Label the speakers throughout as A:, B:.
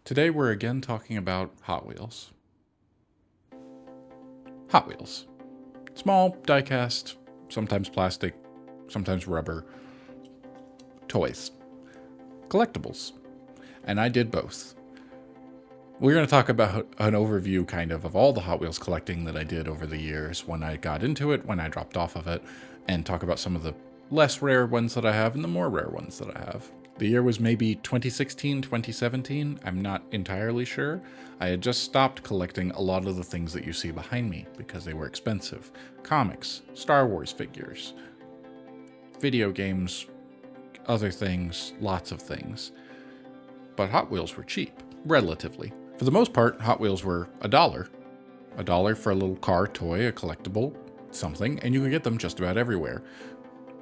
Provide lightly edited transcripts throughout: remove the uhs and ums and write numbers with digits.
A: Today we're again talking about Hot Wheels. Hot Wheels. Small, die-cast, sometimes plastic, sometimes rubber, toys. Collectibles. And I did both. We're going to talk about an overview kind of all the Hot Wheels collecting that I did over the years, when I got into it, when I dropped off of it, and talk about some of the less rare ones that I have and the more rare ones that I have. The year was maybe 2016, 2017. I'm not entirely sure. I had just stopped collecting a lot of the things that you see behind me because they were expensive. Comics, Star Wars figures, video games, other things, lots of things. But Hot Wheels were cheap, relatively. For the most part, Hot Wheels were $1. $1 for a little car, toy, a collectible, something, and you could get them just about everywhere.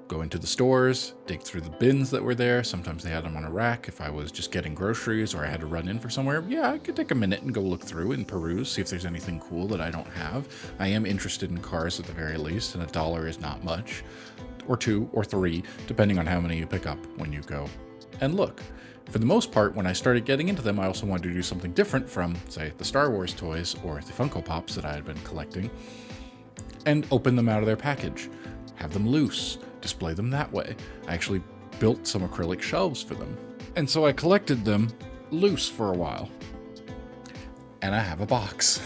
A: Go into the stores, dig through the bins that were there. Sometimes they had them on a rack. If I was just getting groceries or I had to run in for somewhere, yeah, I could take a minute and go look through and peruse, see if there's anything cool that I don't have. I am interested in cars at the very least, and $1 is not much. Or $2 or $3, depending on how many you pick up when you go and look. For the most part, when I started getting into them, I also wanted to do something different from, say, the Star Wars toys or the Funko Pops that I had been collecting, and open them out of their package. Have them loose, display them that way. I actually built some acrylic shelves for them. And so I collected them loose for a while. And I have a box.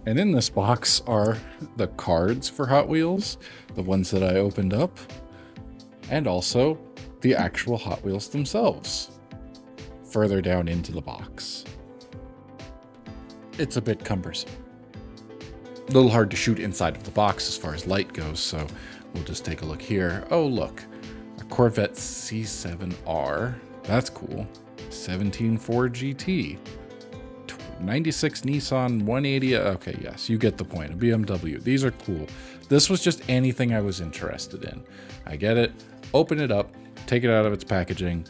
A: And in this box are the cards for Hot Wheels, the ones that I opened up, and also the actual Hot Wheels themselves, further down into the box. It's a bit cumbersome. A little hard to shoot inside of the box as far as light goes, so we'll just take a look here. Oh, look, a Corvette C7R. That's cool. 17 Ford GT. 96 Nissan 180. Okay, yes, you get the point. A BMW. These are cool. This was just anything I was interested in. I get it. Open it up. Take it out of its packaging.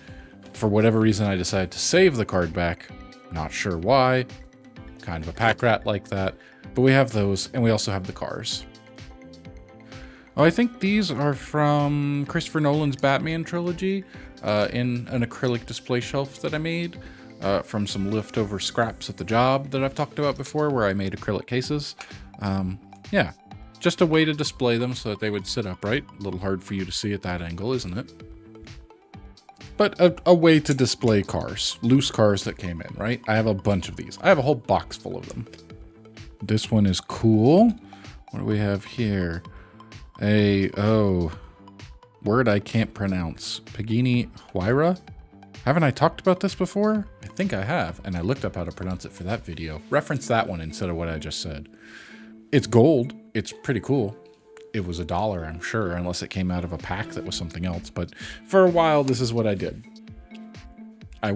A: For whatever reason, I decided to save the card back. Not sure why. Kind of a pack rat like that. But we have those, and we also have the cars. Oh, I think these are from Christopher Nolan's Batman trilogy, in an acrylic display shelf that I made from some leftover scraps at the job that I've talked about before, where I made acrylic cases. Yeah, just a way to display them so that they would sit upright. A little hard for you to see at that angle, isn't it? But a way to display cars, loose cars that came in, right? I have a bunch of these. I have a whole box full of them. This one is cool. What do we have here? Word I can't pronounce. Pagini Huayra? Haven't I talked about this before? I think I have, and I looked up how to pronounce it for that video. Reference that one instead of what I just said. It's gold. It's pretty cool. It was $1, I'm sure, unless it came out of a pack that was something else. But for a while, this is what I did. I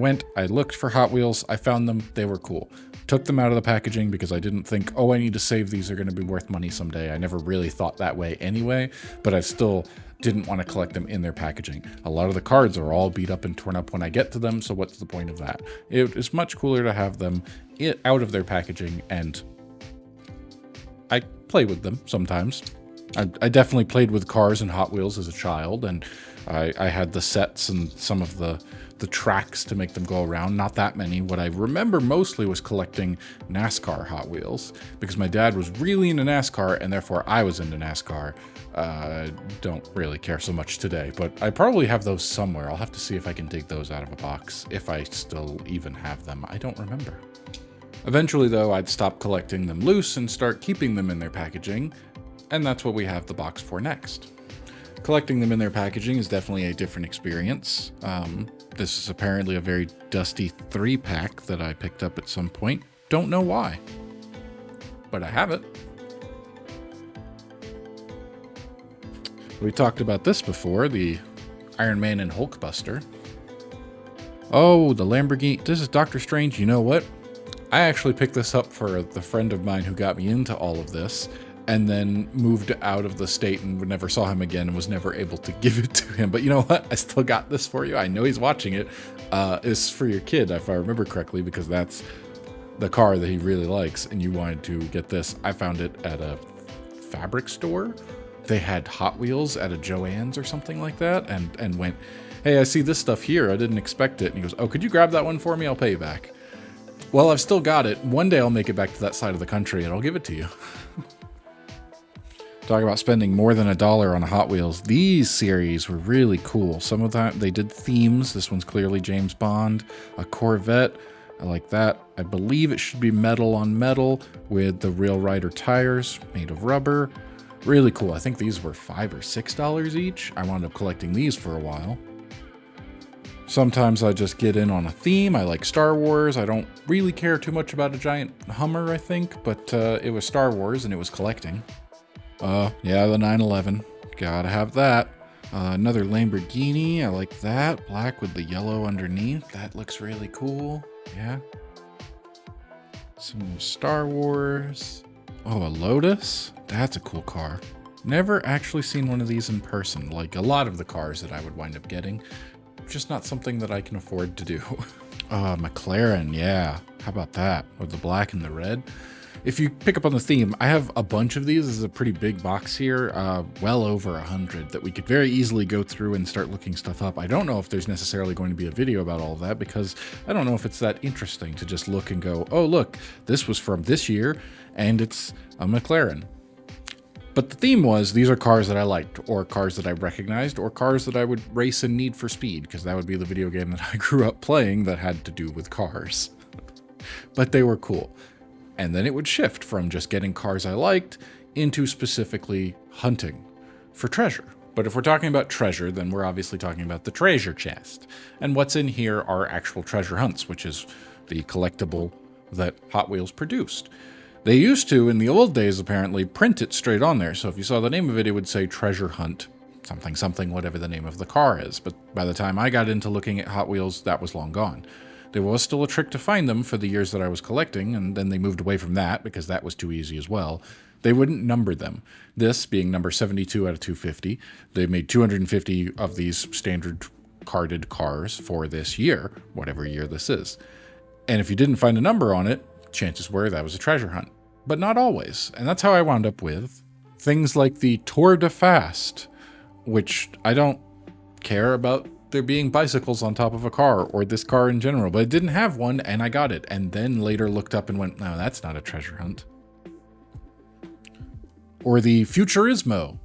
A: looked for Hot Wheels, I found them, they were cool. Took them out of the packaging because I didn't think, oh, I need to save these, they're going to be worth money someday. I never really thought that way anyway, but I still didn't want to collect them in their packaging. A lot of the cards are all beat up and torn up when I get to them, so what's the point of that? It is much cooler to have them out of their packaging, and I play with them sometimes. I definitely played with cars and Hot Wheels as a child, and I had the sets and some of the tracks to make them go around. Not that many. What I remember mostly was collecting NASCAR Hot Wheels, because my dad was really into NASCAR, and therefore I was into NASCAR. Don't really care so much today, but I probably have those somewhere. I'll have to see if I can dig those out of a box, if I still even have them. I don't remember. Eventually, though, I'd stop collecting them loose and start keeping them in their packaging, and that's what we have the box for next. Collecting them in their packaging is definitely a different experience. This is apparently a very dusty 3-pack that I picked up at some point. Don't know why, but I have it. We talked about this before, the Iron Man and Hulkbuster. Oh, the Lamborghini. This is Doctor Strange. You know what? I actually picked this up for the friend of mine who got me into all of this, and then moved out of the state and never saw him again and was never able to give it to him. But you know what? I still got this for you. I know he's watching it. It's for your kid, if I remember correctly, because that's the car that he really likes, and you wanted to get this. I found it at a fabric store. They had Hot Wheels at a Joann's or something like that, and went hey, I see this stuff here. I didn't expect it. And he goes, oh, could you grab that one for me? I'll pay you back. Well, I've still got it. One day I'll make it back to that side of the country and I'll give it to you. Talk about spending more than $1 on a Hot Wheels. These series were really cool. Some of them, they did themes. This one's clearly James Bond. A Corvette. I like that. I believe it should be metal on metal with the Real Rider tires made of rubber. Really cool. I think these were $5 or $6 each. I wound up collecting these for a while. Sometimes I just get in on a theme. I like Star Wars. I don't really care too much about a giant Hummer, I think, but it was Star Wars and it was collecting. Yeah, the 911. Gotta have that. Another Lamborghini. I like that. Black with the yellow underneath. That looks really cool. Yeah. Some Star Wars. Oh, a Lotus? That's a cool car. Never actually seen one of these in person, like a lot of the cars that I would wind up getting. Just not something that I can afford to do. McLaren, yeah. How about that? With the black and the red. If you pick up on the theme, I have a bunch of these. This is a pretty big box here, well over 100 that we could very easily go through and start looking stuff up. I don't know if there's necessarily going to be a video about all of that because I don't know if it's that interesting to just look and go, oh, look, this was from this year and it's a McLaren. But the theme was, these are cars that I liked, or cars that I recognized, or cars that I would race in Need for Speed, because that would be the video game that I grew up playing that had to do with cars. But they were cool. And then it would shift from just getting cars I liked into specifically hunting for treasure. But if we're talking about treasure, then we're obviously talking about the treasure chest. And what's in here are actual treasure hunts, which is the collectible that Hot Wheels produced. They used to, in the old days, apparently, print it straight on there. So if you saw the name of it, it would say treasure hunt, something, something, whatever the name of the car is. But by the time I got into looking at Hot Wheels, that was long gone. There was still a trick to find them for the years that I was collecting, and then they moved away from that because that was too easy as well. They wouldn't number them. This being number 72 out of 250, they made 250 of these standard carded cars for this year, whatever year this is. And if you didn't find a number on it, chances were that was a treasure hunt. But not always. And that's how I wound up with things like the Tour de Fast, which I don't care about there being bicycles on top of a car or this car in general, but it didn't have one and I got it. And then later looked up and went, no, that's not a treasure hunt. Or the Futurismo,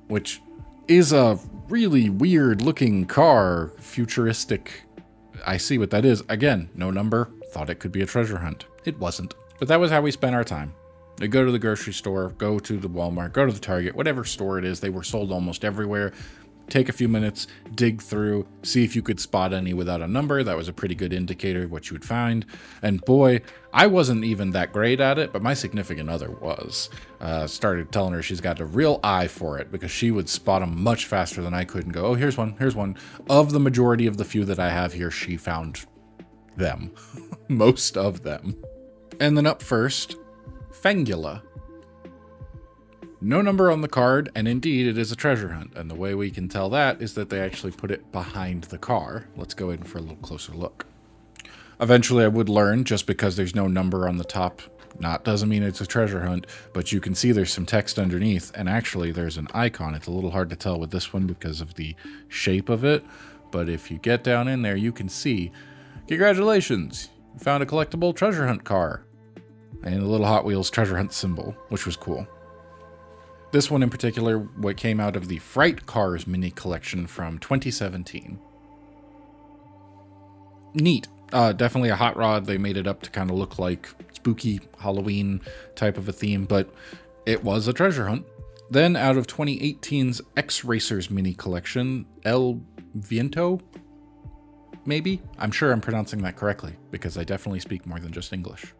A: which is a really weird looking car, futuristic. I see what that is. Again, no number. Thought it could be a treasure hunt. It wasn't. But that was how we spent our time. They go to the grocery store, go to the Walmart, go to the Target, whatever store it is. They were sold almost everywhere. Take a few minutes, dig through, see if you could spot any without a number. That was a pretty good indicator of what you would find. And boy, I wasn't even that great at it, but my significant other was. Started telling her she's got a real eye for it because she would spot them much faster than I could and go, oh, here's one, here's one. Of the majority of the few that I have here, she found them. Most of them. And then up first, Fangula. No number on the card, and indeed it is a treasure hunt. And the way we can tell that is that they actually put it behind the car. Let's go in for a little closer look. Eventually I would learn, just because there's no number on the top, doesn't mean it's a treasure hunt, but you can see there's some text underneath, and actually there's an icon. It's a little hard to tell with this one because of the shape of it, but if you get down in there, you can see, congratulations, you found a collectible treasure hunt car. And a little Hot Wheels treasure hunt symbol, which was cool. This one in particular, what came out of the Fright Cars mini collection from 2017. Neat. Definitely a hot rod. They made it up to kind of look like spooky Halloween type of a theme, but it was a treasure hunt. Then out of 2018's X-Racers mini collection, El Viento, maybe? I'm sure I'm pronouncing that correctly, because I definitely speak more than just English.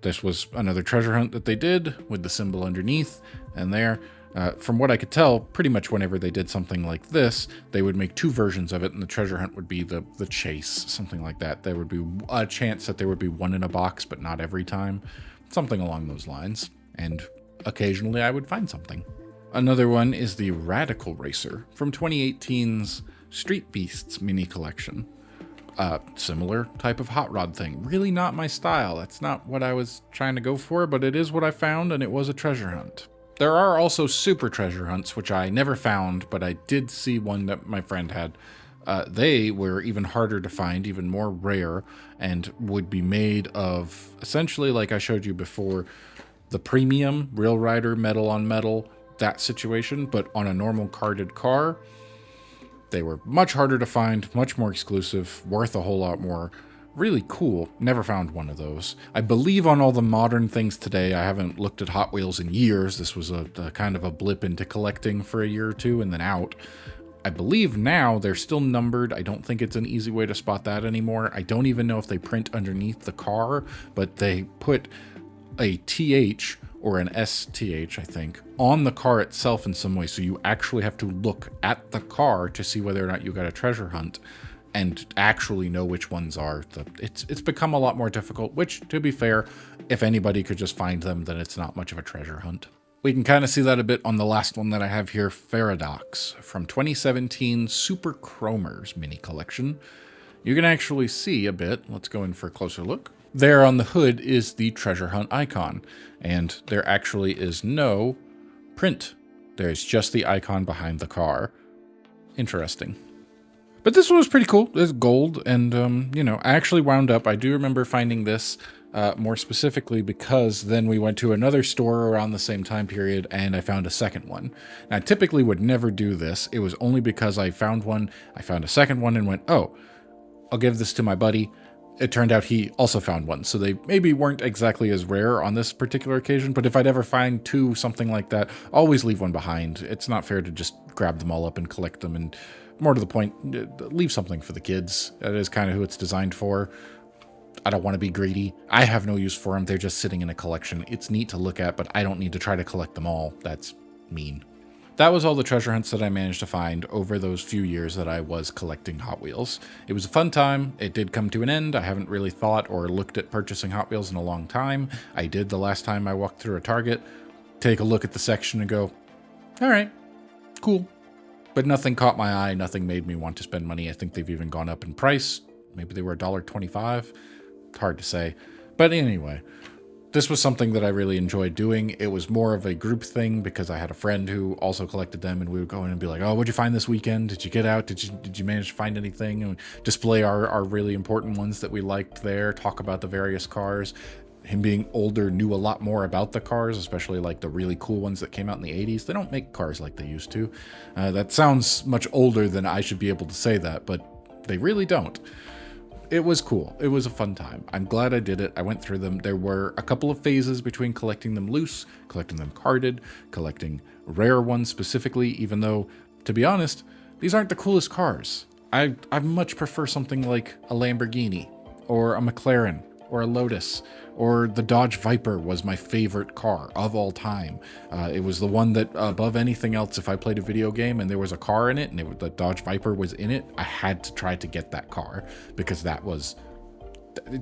A: This was another treasure hunt that they did with the symbol underneath and there. From what I could tell, pretty much whenever they did something like this, they would make two versions of it, and the treasure hunt would be the chase, something like that. There would be a chance that there would be one in a box, but not every time. Something along those lines. And occasionally I would find something. Another one is the Radical Racer from 2018's Street Beasts mini collection. Similar type of hot rod thing. Really not my style. That's not what I was trying to go for, but it is what I found, and it was a treasure hunt. There are also super treasure hunts, which I never found, but I did see one that my friend had They were even harder to find, even more rare, and would be made of essentially, like I showed you before, the premium Real Rider metal on metal, that situation, but on a normal carded car. They were much harder to find, much more exclusive, worth a whole lot more. Really cool. Never found one of those. I believe on all the modern things today, I haven't looked at Hot Wheels in years. This was a kind of a blip into collecting for a year or two and then out. I believe now they're still numbered. I don't think it's an easy way to spot that anymore. I don't even know if they print underneath the car, but they put a TH or an STH, I think, on the car itself in some way. So you actually have to look at the car to see whether or not you got a treasure hunt and actually know which ones are. It's become a lot more difficult, which, to be fair, if anybody could just find them, then it's not much of a treasure hunt. We can kind of see that a bit on the last one that I have here, Faradox, from 2017 Super Chromers mini collection. You can actually see a bit. Let's go in for a closer look. There on the hood is the treasure hunt icon, and there actually is no print. There's just the icon behind the car. Interesting. But this one was pretty cool. It's gold, and, I actually wound up, I do remember finding this more specifically because then we went to another store around the same time period, and I found a second one. And I typically would never do this. It was only because I found one, I found a second one, and went, oh, I'll give this to my buddy. It turned out he also found one, so they maybe weren't exactly as rare on this particular occasion, but if I'd ever find two, something like that, always leave one behind. It's not fair to just grab them all up and collect them, and more to the point, leave something for the kids. That is kind of who it's designed for. I don't want to be greedy. I have no use for them. They're just sitting in a collection. It's neat to look at, but I don't need to try to collect them all. That's mean. That was all the treasure hunts that I managed to find over those few years that I was collecting Hot Wheels. It was a fun time. It did come to an end. I haven't really thought or looked at purchasing Hot Wheels in a long time. I did the last time I walked through a Target, take a look at the section and go, all right, cool. But nothing caught my eye. Nothing made me want to spend money. I think they've even gone up in price. Maybe they were $1.25. It's hard to say. But anyway, this was something that I really enjoyed doing. It was more of a group thing because I had a friend who also collected them, and we would go in and be like, oh, what'd you find this weekend? Did you get out? Did you manage to find anything? And display our really important ones that we liked there, talk about the various cars. Him being older knew a lot more about the cars, especially like the really cool ones that came out in the 80s. They don't make cars like they used to. That sounds much older than I should be able to say that, but they really don't. It was cool. It was a fun time. I'm glad I did it. I went through them. There were a couple of phases between collecting them loose, collecting them carded, collecting rare ones specifically, even though, to be honest, these aren't the coolest cars. I much prefer something like a Lamborghini or a McLaren or a Lotus, or the Dodge Viper was my favorite car of all time. It was the one that, above anything else, if I played a video game and there was a car in it and the Dodge Viper was in it, I had to try to get that car because that was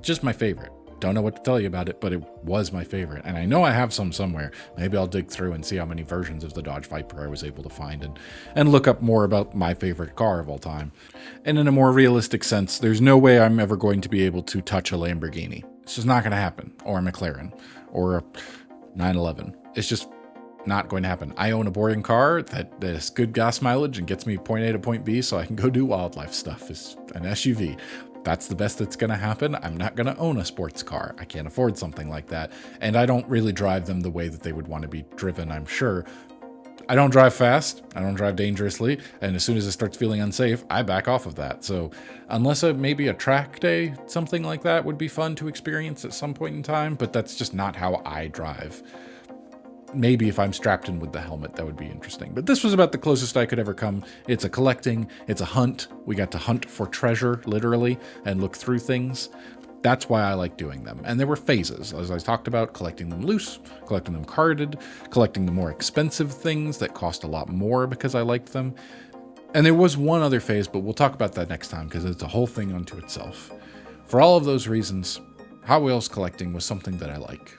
A: just my favorite. Don't know what to tell you about it, but it was my favorite. And I know I have some somewhere. Maybe I'll dig through and see how many versions of the Dodge Viper I was able to find and look up more about my favorite car of all time. And in a more realistic sense, there's no way I'm ever going to be able to touch a Lamborghini. It's just not going to happen. Or a McLaren. Or a 911. It's just not going to happen. I own a boring car that has good gas mileage and gets me point A to point B so I can go do wildlife stuff. It's an SUV. That's the best that's going to happen. I'm not going to own a sports car. I can't afford something like that. And I don't really drive them the way that they would want to be driven, I'm sure. I don't drive fast. I don't drive dangerously. And as soon as it starts feeling unsafe, I back off of that. So unless maybe a track day, something like that would be fun to experience at some point in time, but that's just not how I drive. Maybe if I'm strapped in with the helmet, that would be interesting. But this was about the closest I could ever come. It's a collecting, it's a hunt. We got to hunt for treasure, literally, and look through things. That's why I like doing them. And there were phases, as I talked about, collecting them loose, collecting them carded, collecting the more expensive things that cost a lot more because I liked them. And there was one other phase, but we'll talk about that next time because it's a whole thing unto itself. For all of those reasons, Hot Wheels collecting was something that I like.